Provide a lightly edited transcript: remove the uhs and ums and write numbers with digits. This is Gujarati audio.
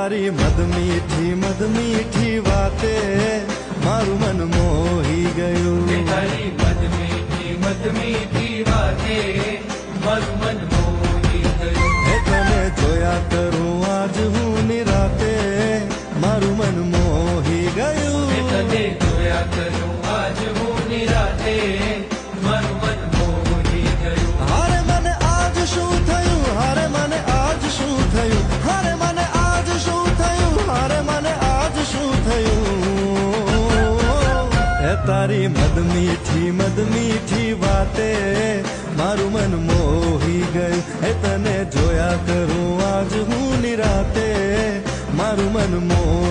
તારી મદ મીઠી વાતે મારું મન મોહી ગયું. તારી મદ મીઠી વાતે મારું મન મોહી ગયું. હે તને જોયા કરું આજ હું નિરાતે મારું મન મોહી ગયું. તને જોયા કરું આજ હું નિરાતે મારું મન મોહી ગયું. હારે મને આજ શું થયું, હારે મને આજ શું થયું, હારે મને આજ શું થયું, હારે મને આજ શું થયું. હે તારી મદ મીઠી વાતે મારું મન મોહી ગયું. હે તને જોયા કરું આજ હું નિરાતે મારું મન મોહી